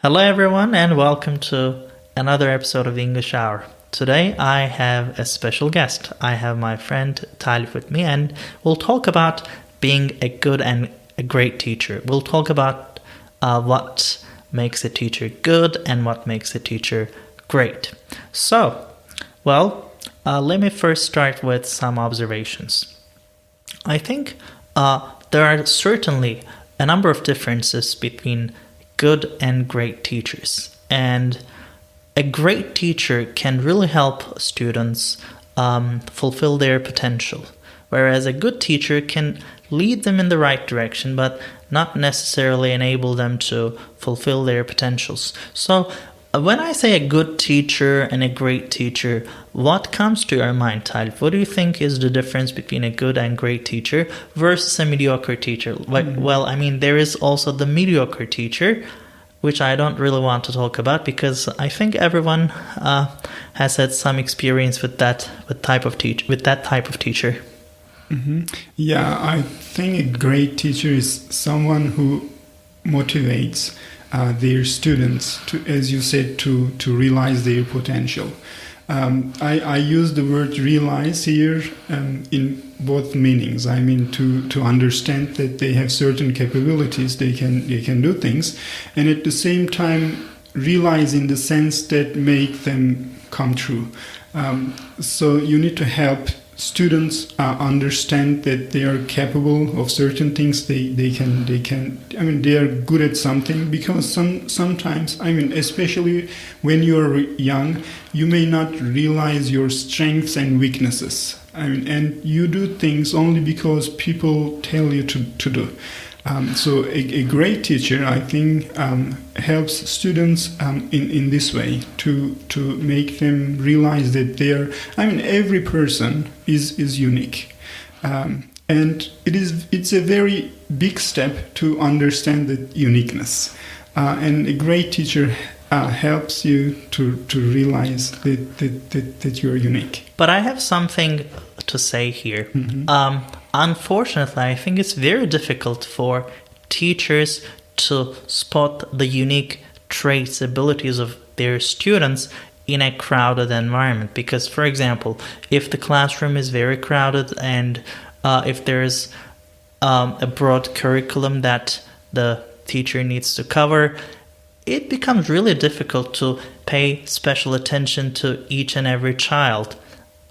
Hello, everyone, and welcome to another episode of the English Hour. Today, I have a special guest. I have my friend Talif with me, and we'll talk about being a good and a great teacher. We'll talk about what makes a teacher good and what makes a teacher great. So, let me first start with some observations. I think there are certainly a number of differences between good and great teachers. And a great teacher can really help students fulfill their potential, whereas a good teacher can lead them in the right direction, but not necessarily enable them to fulfill their potentials. So when I say a good teacher and a great teacher, what comes to your mind, Talif? What do you think is the difference between a good and great teacher versus a mediocre teacher? Well, I mean, there is also the mediocre teacher, which I don't really want to talk about because I think everyone has had some experience with that type of teacher. Mm-hmm. Yeah, I think a great teacher is someone who motivates their students to, as you said, to realize their potential. I use the word realize here in both meanings. I mean to understand that they have certain capabilities, they can do things, and at the same time realize in the sense that make them come true. So you need to help students understand that they are capable of certain things. They can. I mean, they are good at something because sometimes. I mean, especially when you are young, you may not realize your strengths and weaknesses. I mean, and you do things only because people tell you to do. So a great teacher, I think, helps students in this way to make them realize that every person is unique, and it's a very big step to understand that uniqueness. And a great teacher helps you to realize that you're unique. But I have something to say here. Mm-hmm. Unfortunately, I think it's very difficult for teachers to spot the unique traits, abilities of their students in a crowded environment. Because, for example, if the classroom is very crowded and if there's a broad curriculum that the teacher needs to cover, it becomes really difficult to pay special attention to each and every child.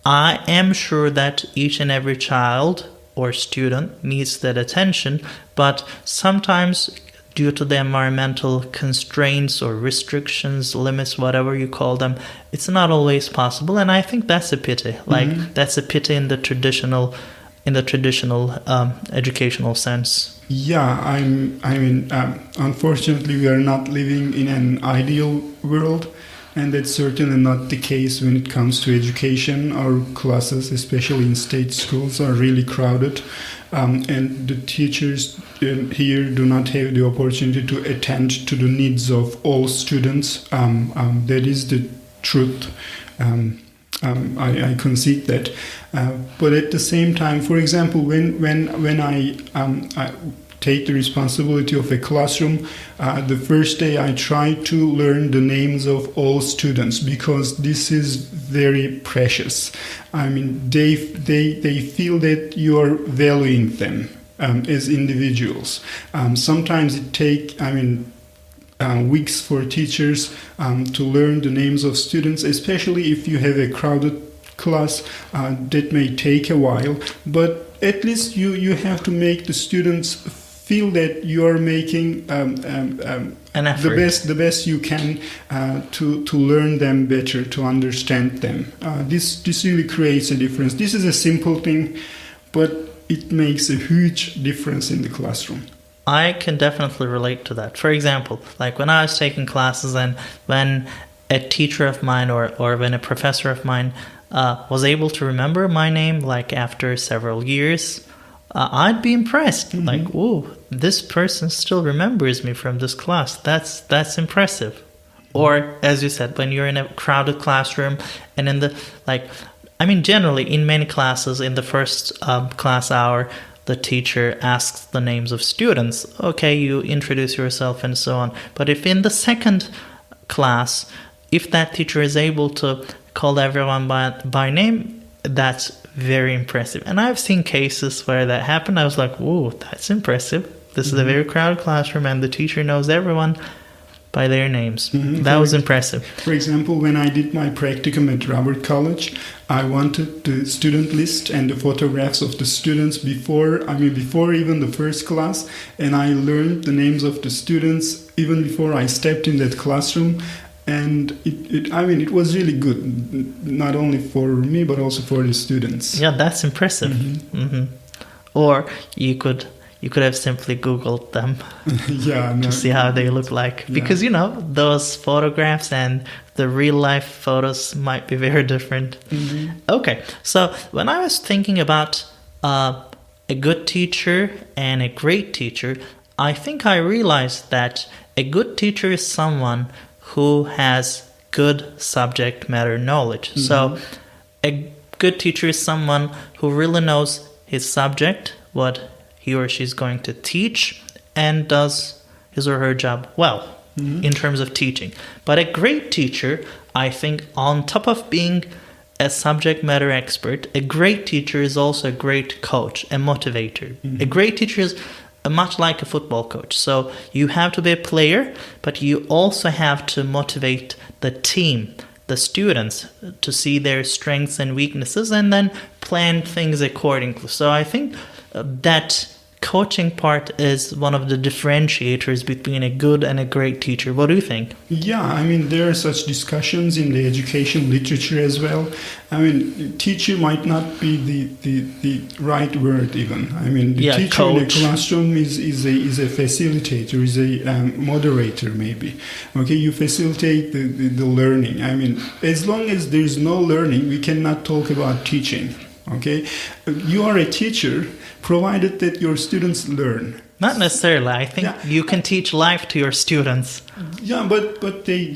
I am sure that each and every child or student needs that attention, but sometimes due to the environmental constraints or restrictions, limits, whatever you call them, it's not always possible, and I think that's a pity. That's a pity in the traditional educational sense. Yeah, unfortunately, we are not living in an ideal world. And that's certainly not the case when it comes to education. Our classes, especially in state schools, are really crowded. And the teachers here do not have the opportunity to attend to the needs of all students. That is the truth. I concede that. But at the same time, for example, when I take the responsibility of a classroom, the first day I try to learn the names of all students because this is very precious. I mean, they feel that you are valuing them as individuals. Sometimes it takes, weeks for teachers to learn the names of students, especially if you have a crowded class. That may take a while, but at least you have to make the students feel that you are making the best you can to learn them better, to understand them. This really creates a difference. This is a simple thing, but it makes a huge difference in the classroom. I can definitely relate to that. For example, like when I was taking classes and when a teacher of mine or when a professor of mine was able to remember my name, like after several years, I'd be impressed. Mm-hmm. Like, whoa, this person still remembers me from this class. That's impressive. Mm-hmm. Or, as you said, when you're in a crowded classroom and generally in many classes, in the first class hour, the teacher asks the names of students, okay, you introduce yourself and so on. But if in the second class, if that teacher is able to call everyone by name, that's very impressive. And I've seen cases where that happened. I was like, whoa, that's impressive. This is a very crowded classroom and the teacher knows everyone by their names. That was impressive. For example, when I did my practicum at Robert College, I wanted the student list and the photographs of the students before even the first class, and I learned the names of the students even before I stepped in that classroom. And it was really good, not only for me but also for the students. Yeah, that's impressive. Or you could have simply Googled them to see how they look like. Because, those photographs and the real life photos might be very different. Okay, so when I was thinking about a good teacher and a great teacher, I think I realized that a good teacher is someone who has good subject matter knowledge. So a good teacher is someone who really knows his subject, what he or she is going to teach, and does his or her job well in terms of teaching. But a great teacher, I think, on top of being a subject matter expert, a great teacher is also a great coach, a motivator. A great teacher is much like a football coach. So you have to be a player, but you also have to motivate the team, the students, to see their strengths and weaknesses and then plan things accordingly. So I think that coaching part is one of the differentiators between a good and a great teacher. What do you think? Yeah, there are such discussions in the education literature as well. Teacher might not be the right word even. The teacher coach in a classroom is a facilitator, is a moderator maybe. Okay, you facilitate the learning. As long as there is no learning, we cannot talk about teaching. Okay, you are a teacher provided that your students learn. Not necessarily. I think you can teach life to your students. Yeah, but they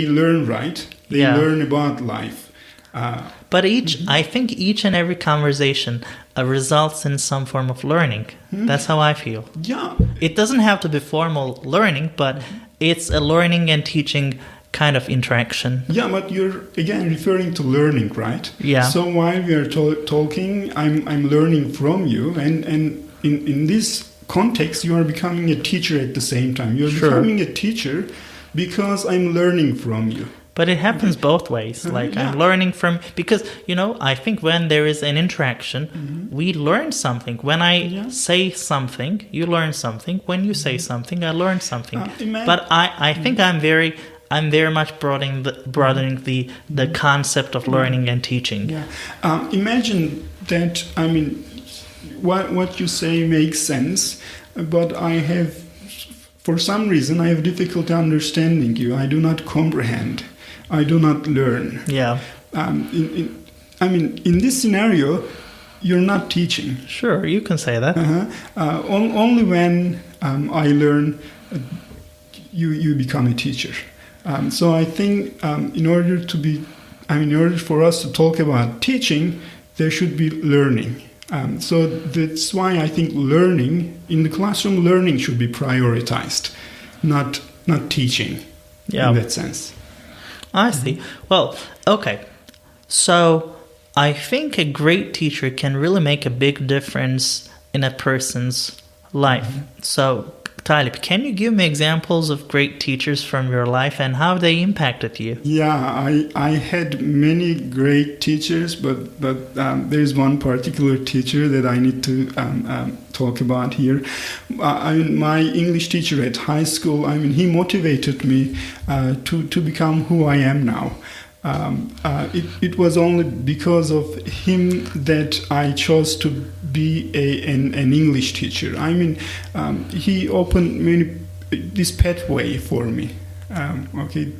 learn, right? They learn about life. But I think each and every conversation results in some form of learning. That's how I feel. Yeah. It doesn't have to be formal learning, but it's a learning and teaching kind of interaction. Yeah, but you're again referring to learning, right? Yeah. So while we are talking, I'm learning from you, and in this context, you are becoming a teacher at the same time. You're becoming a teacher because I'm learning from you. But it happens both ways. I'm learning from, because, I think when there is an interaction, we learn something. When I say something, you learn something. When you say something, I learn something. But I think I'm very much broadening the concept of learning and teaching. Yeah. Imagine that, what you say makes sense, but for some reason, I have difficulty understanding you. I do not comprehend. I do not learn. Yeah. In this scenario, you're not teaching. Sure, you can say that. Only when I learn, you become a teacher. So I think in order for us to talk about teaching, there should be learning. So that's why I think learning in the classroom, learning should be prioritized, not teaching. In that sense. I see. Well, okay. So I think a great teacher can really make a big difference in a person's life. So Talip, can you give me examples of great teachers from your life and how they impacted you? Yeah, I had many great teachers, but there's one particular teacher that I need to talk about here. My English teacher at high school, he motivated me to become who I am now. It was only because of him that I chose to be an English teacher. He opened this pathway for me. Okay.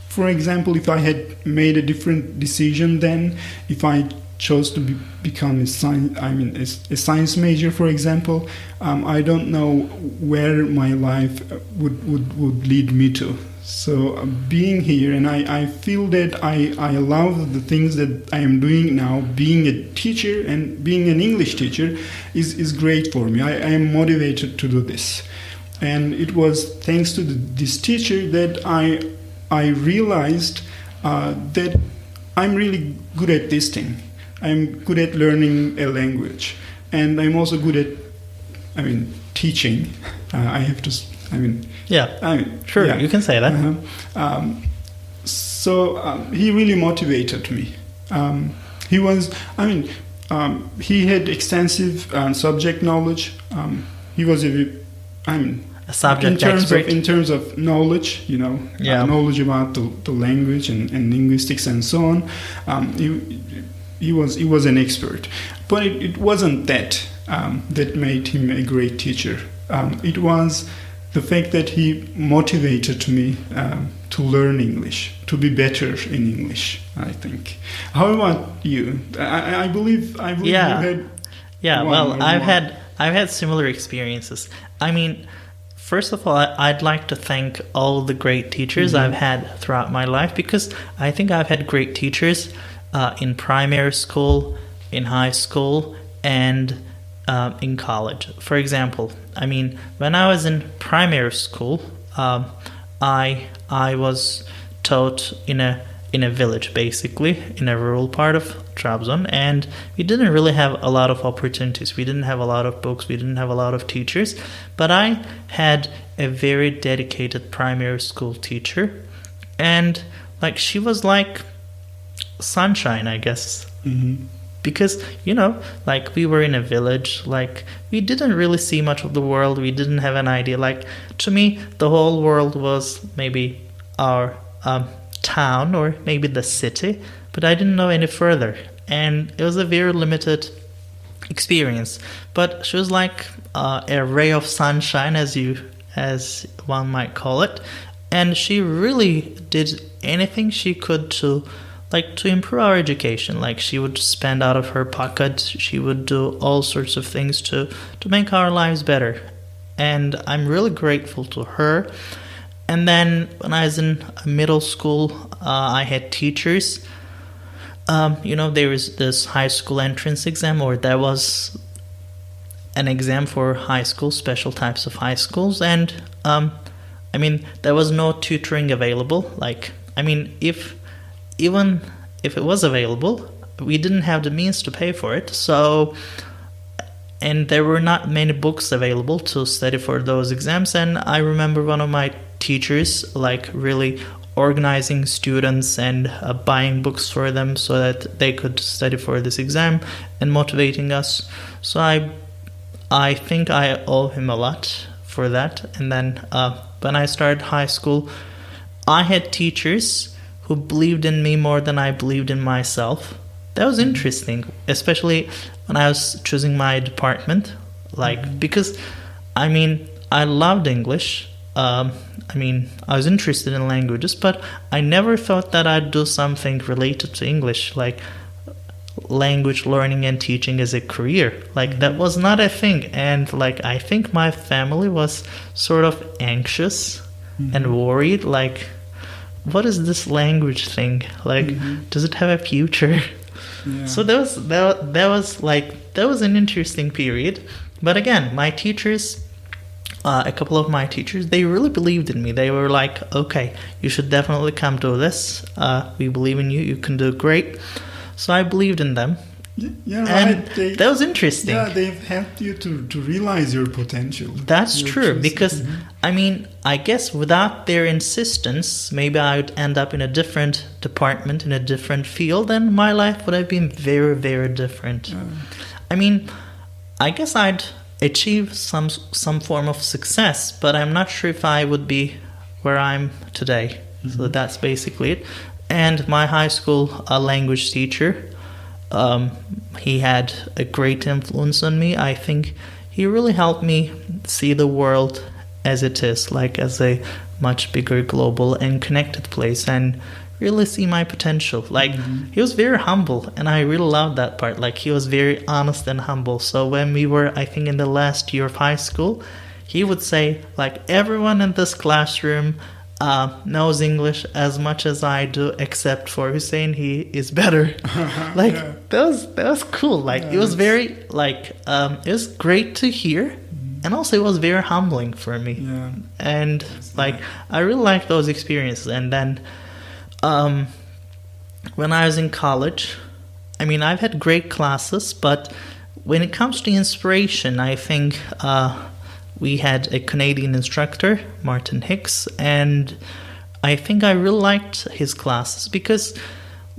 For example, if I had made a different decision then, if I chose to become a science major, for example, I don't know where my life would lead me to. So being here, and I feel that I love the things that I am doing now. Being a teacher and being an English teacher is great for me. I am motivated to do this. And it was thanks to this teacher that I realized that I'm really good at this thing. I'm good at learning a language. And I'm also good at, teaching. I have to... Sure, yeah. You can say that. So he really motivated me. He had extensive subject knowledge. He was a subject expert. In terms of knowledge, knowledge about the language and linguistics and so on. He was an expert, but it wasn't that made him a great teacher. It was the fact that he motivated me to learn English, to be better in English, I think. How about you? I believe you had. Yeah, well, I've had similar experiences. First of all, I'd like to thank all the great teachers I've had throughout my life, because I think I've had great teachers in primary school, in high school, and in college. For example, when I was in primary school, I was taught in a village, basically, in a rural part of Trabzon, and we didn't really have a lot of opportunities. We didn't have a lot of books. We didn't have a lot of teachers. But I had a very dedicated primary school teacher, and she was like sunshine, I guess. Mm-hmm. Because, we were in a village, we didn't really see much of the world. We didn't have an idea. To me, the whole world was maybe our town or maybe the city, but I didn't know any further. And it was a very limited experience. But she was like a ray of sunshine, as one might call it. And she really did anything she could to improve our education. She would spend out of her pocket. She would do all sorts of things to make our lives better. And I'm really grateful to her. And then when I was in middle school, I had teachers. There was this high school entrance exam, or there was an exam for high school, special types of high schools. And, there was no tutoring available. Even if it was available, we didn't have the means to pay for it. So, and there were not many books available to study for those exams. And I remember one of my teachers really organizing students and buying books for them so that they could study for this exam and motivating us. So I think I owe him a lot for that. And then when I started high school, I had teachers who believed in me more than I believed in myself. That was interesting, especially when I was choosing my department. Because, I loved English. I was interested in languages, but I never thought that I'd do something related to English, language learning and teaching as a career. That was not a thing. And, I think my family was sort of anxious and worried, what is this language thing? Does it have a future? Yeah. So that was an interesting period. But again, my teachers, a couple of my teachers, they really believed in me. They were like, okay, you should definitely come do this. We believe in you. You can do great. So I believed in them. Yeah, and right. That was interesting. Yeah, they've helped you to realize your potential. That's true, because, I guess without their insistence, maybe I would end up in a different department, in a different field, and my life would have been very, very different. I guess I'd achieve some form of success, but I'm not sure if I would be where I'm today. Mm-hmm. So that's basically it. And my high school language teacher, he had a great influence on me. I think he really helped me see the world as it is, as a much bigger, global and connected place, and really see my potential. Like, he was very humble, and I really loved that part. Like, he was very honest and humble. So when we were, I think, in the last year of high school, he would say, like, everyone in this classroom knows English as much as I do, except for Hussein. He is better. Like, that was cool. Like, it was very, like, it was great to hear. And also it was very humbling for me. Yeah. And like, I really liked those experiences. And then when I was in college, I mean, I've had great classes, but when it comes to inspiration, I think we had a Canadian instructor, Martin Hicks, and I think I really liked his classes because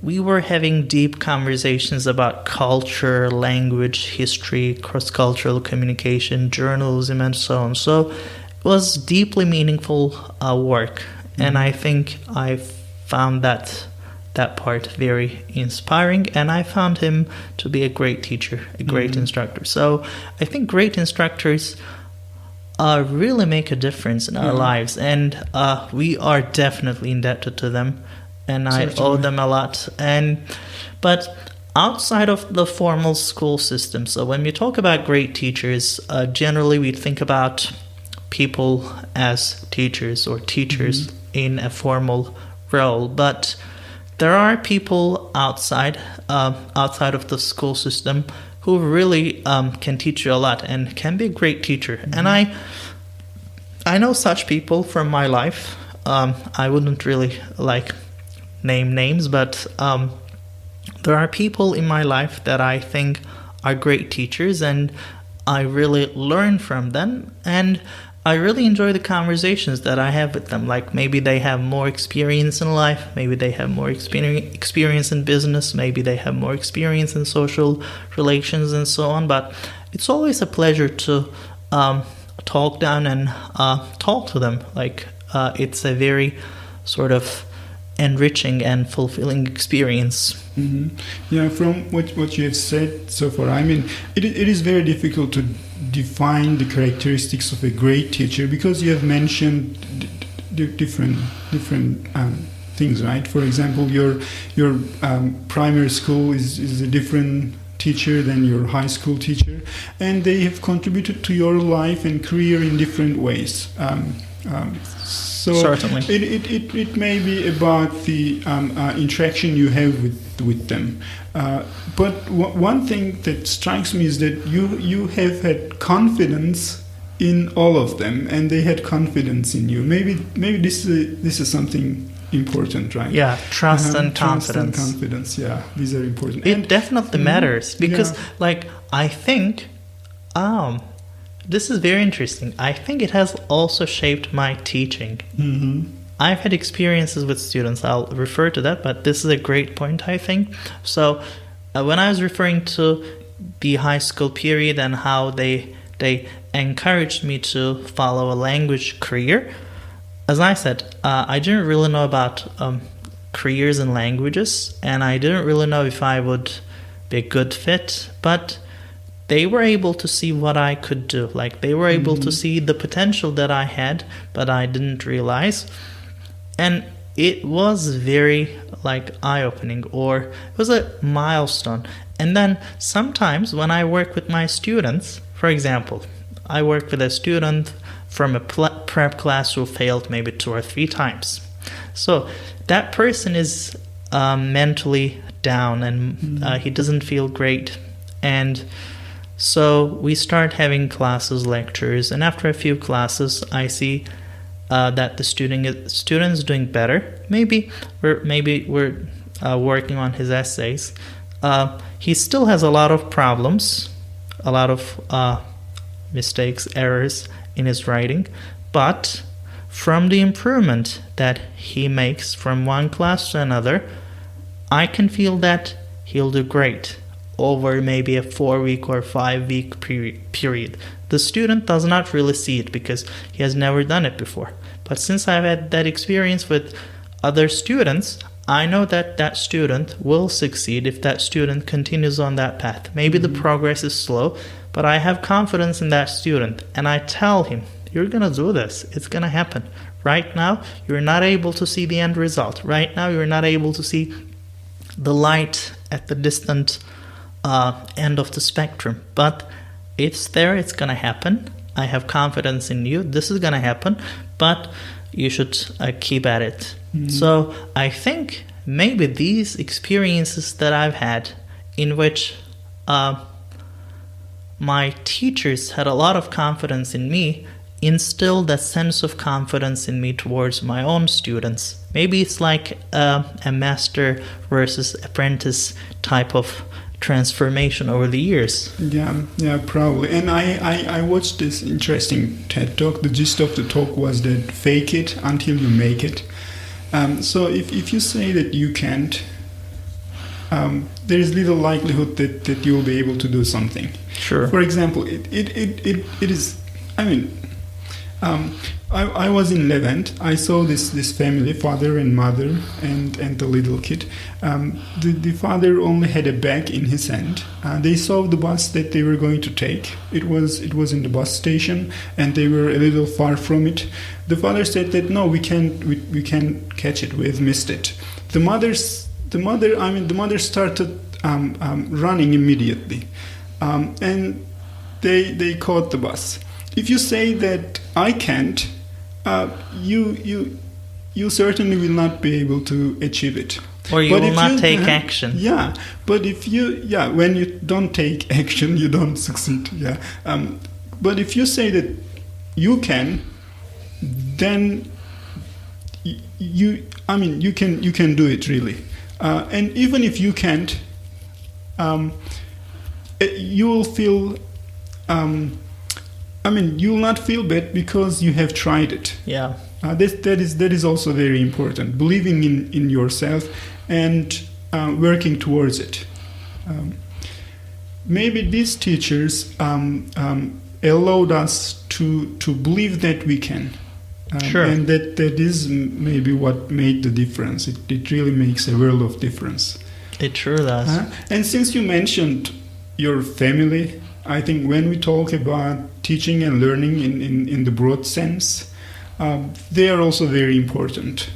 we were having deep conversations about culture, language, history, cross-cultural communication, journalism, and so on. So it was deeply meaningful work, and I think I found that part very inspiring, and I found him to be a great teacher, a great instructor. So I think great instructors really make a difference in our lives, and we are definitely indebted to them. And I owe them a lot. But outside of the formal school system, so when we talk about great teachers, generally we think about people as teachers or teachers in a formal role. But there are people outside of the school system who really can teach you a lot and can be a great teacher. And I know such people from my life. I wouldn't really name names, but there are people in my life that I think are great teachers, and I really learn from them, and I really enjoy the conversations that I have with them. Like, maybe they have more experience in life, maybe they have more experience in business, maybe they have more experience in social relations and so on, but it's always a pleasure to talk down and talk to them. Like, it's a very sort of enriching and fulfilling experience. Yeah, from what you have said so far, I mean, it is very difficult to define the characteristics of a great teacher because you have mentioned different things, right? For example, your primary school is a different teacher than your high school teacher, and they have contributed to your life and career in different ways. So certainly, it may be about the interaction you have with them. But one thing that strikes me is that you have had confidence in all of them, and they had confidence in you. Maybe this is something important, right? Yeah, trust and confidence. Trust and confidence. Yeah, these are important. It definitely matters because, I think. This is very interesting. I think it has also shaped my teaching. I've had experiences with students. I'll refer to that, but this is a great point, I think. So when I was referring to the high school period and how they encouraged me to follow a language career, as I said, I didn't really know about careers in languages, and I didn't really know if I would be a good fit, but they were able to see what I could do. Like, they were able to see the potential that I had, but I didn't realize. And it was very, eye-opening, or it was a milestone. And then sometimes when I work with my students, for example, I work with a student from a prep class who failed maybe 2 or 3 times. So that person is mentally down, and he doesn't feel great. And so we start having classes, lectures, and after a few classes, I see that the student is doing better. Maybe we're working on his essays. He still has a lot of problems, a lot of mistakes, errors in his writing, but from the improvement that he makes from one class to another, I can feel that he'll do great over maybe a 4-week or 5-week period. The student does not really see it because he has never done it before. But since I've had that experience with other students, I know that that student will succeed if that student continues on that path. Maybe the progress is slow, but I have confidence in that student, and I tell him you're gonna do this. It's gonna happen. Right now, you're not able to see the end result. Right now, you're not able to see the light at the distant end of the spectrum. But it's there. It's gonna happen. I have confidence in you. This is gonna happen. But you should keep at it. So I think maybe these experiences that I've had, in which my teachers had a lot of confidence in me, instilled a sense of confidence in me towards my own students. Maybe it's like a master versus apprentice type of transformation over the years. Yeah, probably. And I watched this interesting TED Talk. The gist of the talk was that fake it until you make it. So if you say that you can't, there is little likelihood that you will be able to do something. Sure. For example, it is. I mean, I was in Levant. I saw this family, father and mother, and the little kid. The father only had a bag in his hand. They saw the bus that they were going to take. It was in the bus station, and they were a little far from it. The father said that no, we can't catch it. We've missed it. The mother started running immediately, and they caught the bus. If you say that I can't, you certainly will not be able to achieve it. Or you will not take action. Yeah, but when you don't take action, you don't succeed. Yeah, but if you say that you can, then you can do it really. And even if you can't, you will feel. You will not feel bad because you have tried it. Yeah. That is also very important. Believing in yourself and working towards it. Maybe these teachers allowed us to believe that we can. Sure. And that is maybe what made the difference. It really makes a world of difference. It sure does. And since you mentioned your family, I think when we talk about teaching and learning in the broad sense, they are also very important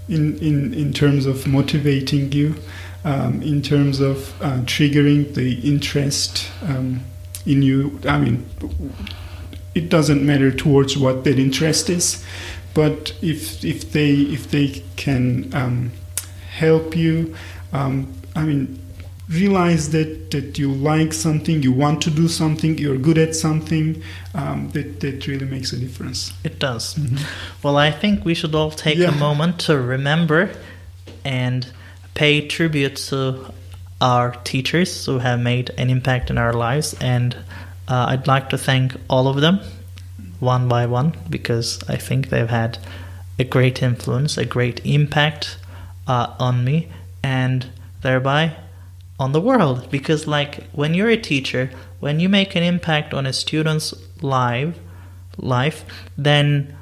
in terms of motivating you, in terms of triggering the interest in you. I mean, it doesn't matter towards what that interest is, but if they can help you, realize that you like something, you want to do something, you're good at something, that really makes a difference. It does. Mm-hmm. Well, I think we should all take a moment to remember and pay tribute to our teachers who have made an impact in our lives. And I'd like to thank all of them, one by one, because I think they've had a great influence, a great impact on me, and thereby on the world. Because like when you're a teacher, when you make an impact on a student's life, then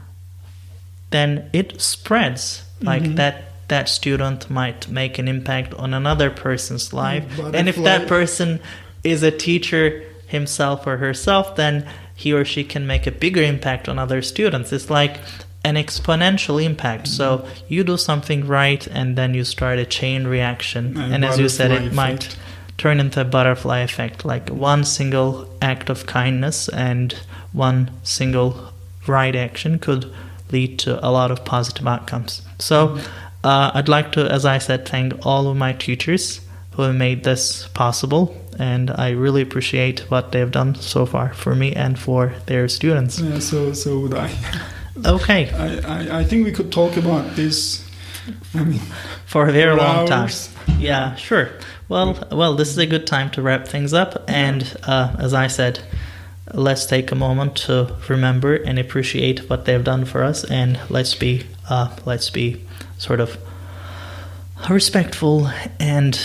it spreads. Like that student might make an impact on another person's life. And if that person is a teacher himself or herself, then he or she can make a bigger impact on other students. It's like an exponential impact. So you do something right, and then you start a chain reaction. And as you said, it might turn into a butterfly effect. Like one single act of kindness and one single right action could lead to a lot of positive outcomes. So I'd like to, as I said, thank all of my teachers who have made this possible. And I really appreciate what they've done so far for me and for their students. Yeah, so would I. Okay. I think we could talk about this, for a very long hours. time. Yeah, sure. Well, this is a good time to wrap things up. And as I said, let's take a moment to remember and appreciate what they've done for us, and let's be sort of respectful and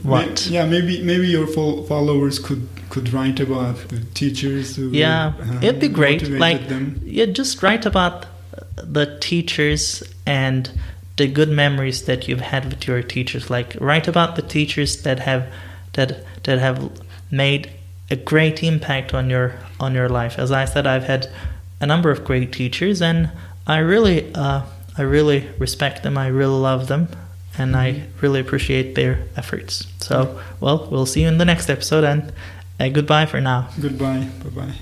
what? Yeah, maybe your followers could write about the teachers who it'd be great. Like them. Just write about the teachers and the good memories that you've had with your teachers. Like write about the teachers that have made a great impact on your life. As I said, I've had a number of great teachers, and I really respect them. I really love them, and I really appreciate their efforts. So, well, we'll see you in the next episode, and goodbye for now. Goodbye. Bye-bye.